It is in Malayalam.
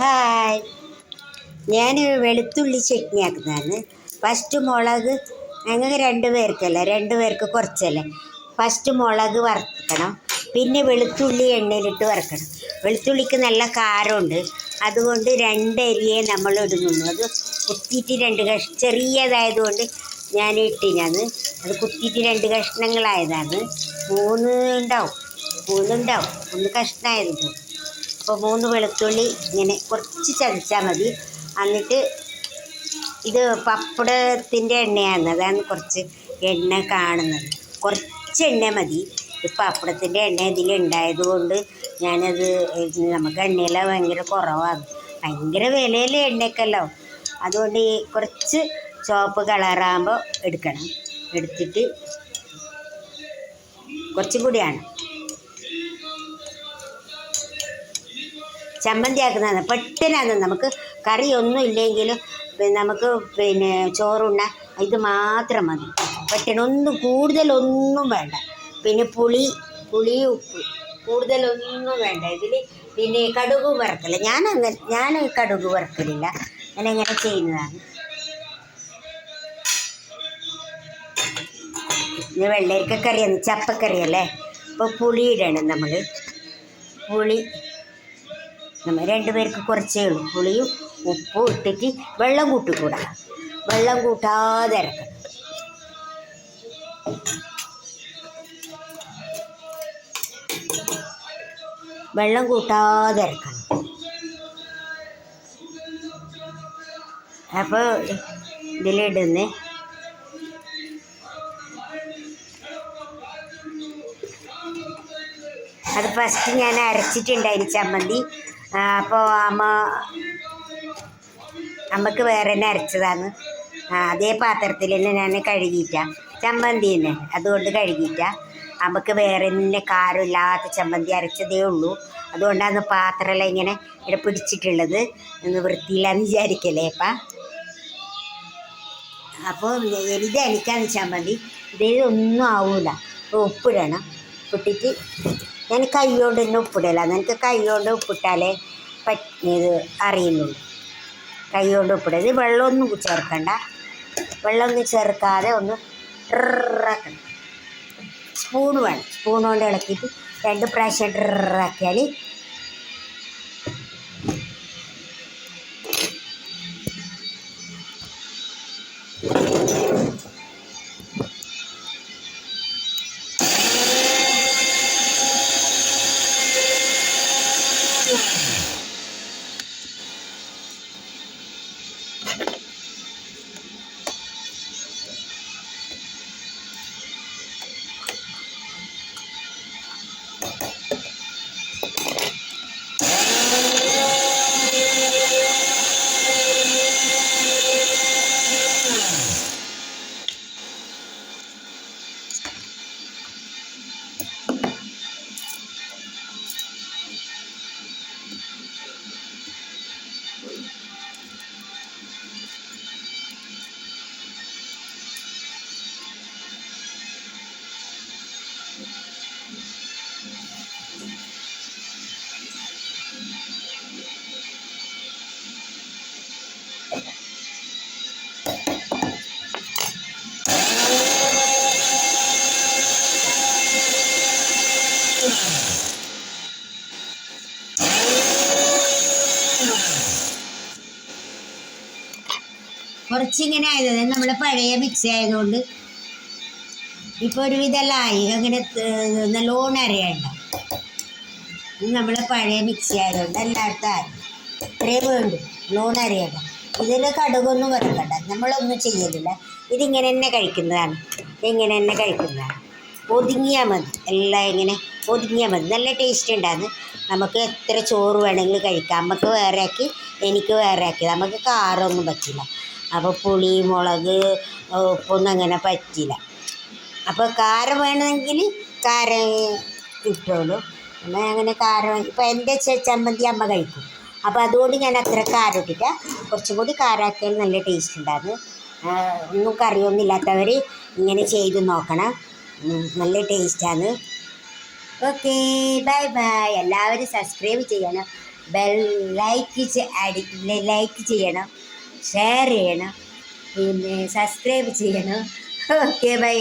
ഹായ്, ഞാൻ വെളുത്തുള്ളി ചട്നി ആക്കുന്നതാണ്. ഫസ്റ്റ് മുളക്, ഞങ്ങൾക്ക് 2 പേർക്കല്ല, 2 പേർക്ക് കുറച്ചല്ലേ. ഫസ്റ്റ് മുളക് വറുക്കണം, പിന്നെ വെളുത്തുള്ളി എണ്ണയിലിട്ട് വറുക്കണം. വെളുത്തുള്ളിക്ക് നല്ല കാരമുണ്ട്, അതുകൊണ്ട് 2 അരിയെ നമ്മൾ ഇടുന്നുള്ളൂ. അത് കുത്തിയിട്ട് 2 ചെറിയതായതുകൊണ്ട് ഞാൻ ഇട്ടിനാണ്. അത് കുത്തിയിട്ട് 2 കഷ്ണങ്ങളായതാണ്. 3 ഉണ്ടാവും, 1 കഷ്ണമായിരുന്നു. അപ്പോൾ 3 വെളുത്തുള്ളി ഇങ്ങനെ കുറച്ച് ചതച്ചാൽ മതി. എന്നിട്ട് ഇത് പപ്പടത്തിൻ്റെ എണ്ണയാണ്, അതാണ് കുറച്ച് എണ്ണ കാണുന്നത്. കുറച്ച് എണ്ണ മതി. ഈ പപ്പടത്തിൻ്റെ എണ്ണ ഇതിലുണ്ടായത് കൊണ്ട് ഞാനത്, നമുക്ക് എണ്ണയെല്ലാം ഭയങ്കര കുറവാണ്, ഭയങ്കര വിലയിലെ എണ്ണയ്ക്കല്ലോ. അതുകൊണ്ട് ഈ കുറച്ച് ചുവപ്പ് കളറാകുമ്പോൾ എടുക്കണം. എടുത്തിട്ട് കുറച്ചും കൂടിയാണ് ചമ്മന്തി ആക്കുന്നതാണ്. പെട്ടെന്നാണ്, നമുക്ക് കറിയൊന്നും ഇല്ലെങ്കിലും നമുക്ക് ചോറുണ്ണ ഇത് മാത്രം മതി. പെട്ടെന്ന്, ഒന്നും കൂടുതലൊന്നും വേണ്ട. പിന്നെ പുളി, ഉപ്പ് കൂടുതലൊന്നും വേണ്ട ഇതിൽ. പിന്നെ കടുക് വറുക്കല്ല, ഞാൻ കടുക് വറുക്കലില്ല, ഞാനങ്ങനെ ചെയ്യുന്നതാണ്. ഇത് വെള്ളരിക്കക്കറിയാണ്, ചപ്പക്കറിയല്ലേ. അപ്പോൾ പുളി ഇടണം നമ്മൾ. നമ്മൾ 2 പേർക്ക് കുറച്ചേ ഉള്ളൂ. പുളിയും ഉപ്പും ഇട്ടിട്ട് വെള്ളം കൂട്ടിക്കൂടാ, വെള്ളം കൂട്ടാതെ ഇറക്കണം. വെള്ളം കൂട്ടാതെ ഇറക്കണം. അപ്പോൾ ഇതിലിടുന്നേ അത് ഫസ്റ്റ് ഞാൻ അരച്ചിട്ടുണ്ടായിരുന്നു ചമ്മന്തി. അപ്പോൾ അമ്മക്ക് വേറെ തന്നെ അരച്ചതാണ്. അതേ പാത്രത്തിൽ തന്നെ ഞാൻ കഴുകിയിട്ടാണ് ചമ്മന്തി തന്നെ, അതുകൊണ്ട് കഴുകിയിട്ടാണ്. അമ്മക്ക് വേറെ തന്നെ കാരമില്ലാത്ത ചമ്മന്തി അരച്ചതേ ഉള്ളൂ. അതുകൊണ്ടാണ് പാത്രമെല്ലാം ഇങ്ങനെ ഇവിടെ പിടിച്ചിട്ടുള്ളത്. ഒന്ന് വൃത്തിയില്ലാന്ന് വിചാരിക്കല്ലേ അപ്പം. അപ്പോൾ ഇത് എനിക്കാണ് ചമ്മന്തി. ഇതൊന്നും ആവൂല. ഉപ്പിടണം. ഉപ്പിട്ടിട്ട് ഞാൻ കൈ കൊണ്ട് തന്നെ ഉപ്പിടലാണ്. എനിക്ക് കൈ കൊണ്ട് ഉപ്പിട്ടാലേ ഇത് അറിയുന്നുള്ളൂ. കൈ കൊണ്ട് ഉപ്പിടത്. വെള്ളമൊന്നും ചേർക്കണ്ട, വെള്ളമൊന്നും ചേർക്കാതെ ഒന്ന് ഇറക്കണം. സ്പൂൺ വേണം, സ്പൂൺ കൊണ്ട് ഇളക്കിയിട്ട് 2 പ്രാവശ്യം ഇറക്കിയാൽ കുറച്ചിങ്ങനെ ആയത് നമ്മളെ പഴയ മിക്സി ആയതുകൊണ്ട് ഇപ്പോൾ ഒരുവിധമെല്ലാമായി. അങ്ങനെ നല്ലോണം അരയണ്ട. നമ്മളെ പഴയ മിക്സി ആയതുകൊണ്ട് എല്ലായിടത്തും ആയി. ഇത്രയും വേണ്ടു, നല്ലോണം അരയണ്ട. ഇതിൽ കടുകൊന്നും വറുക്കണ്ട, നമ്മളൊന്നും ചെയ്യലില്ല. ഇതിങ്ങനെ തന്നെ കഴിക്കുന്നതാണ്, ഒതുങ്ങിയാൽ മതി. എല്ലാം ഇങ്ങനെ ഒതുങ്ങിയാൽ മതി. നല്ല ടേസ്റ്റ് ഉണ്ടാകുന്നു. നമുക്ക് എത്ര ചോറ് വേണമെങ്കിലും കഴിക്കാം. അമ്മക്ക് വേറെ ആക്കി, എനിക്ക് വേറെ ആക്കി. നമുക്ക് കാറൊന്നും പറ്റില്ല. അപ്പോൾ പുളി, മുളക്, ഉപ്പൊന്നും അങ്ങനെ പറ്റില്ല. അപ്പോൾ കാരം വേണമെങ്കിൽ കാരം ഇട്ടോളൂ. എന്നാൽ അങ്ങനെ കാരം, ഇപ്പം എൻ്റെ ചമ്മന്തി അമ്മ കഴിക്കും. അപ്പോൾ അതുകൊണ്ട് ഞാൻ അത്ര കാരം ഇട്ടിട്ട് കുറച്ചും കൂടി കാരാക്കിയാൽ നല്ല ടേസ്റ്റ് ഉണ്ടാകുന്നു. ഒന്നും കറിയൊന്നും ഇല്ലാത്തവർ ഇങ്ങനെ ചെയ്ത് നോക്കണം, നല്ല ടേസ്റ്റാണ്. Okay, bye bye. എല്ലാവരും സബ്സ്ക്രൈബ് ചെയ്യണം, ബെൽ ലൈക്ക് ചെയ്യണം, ഷെയർ ചെയ്യണം, പിന്നെ സബ്സ്ക്രൈബ് ചെയ്യണം. Okay bye.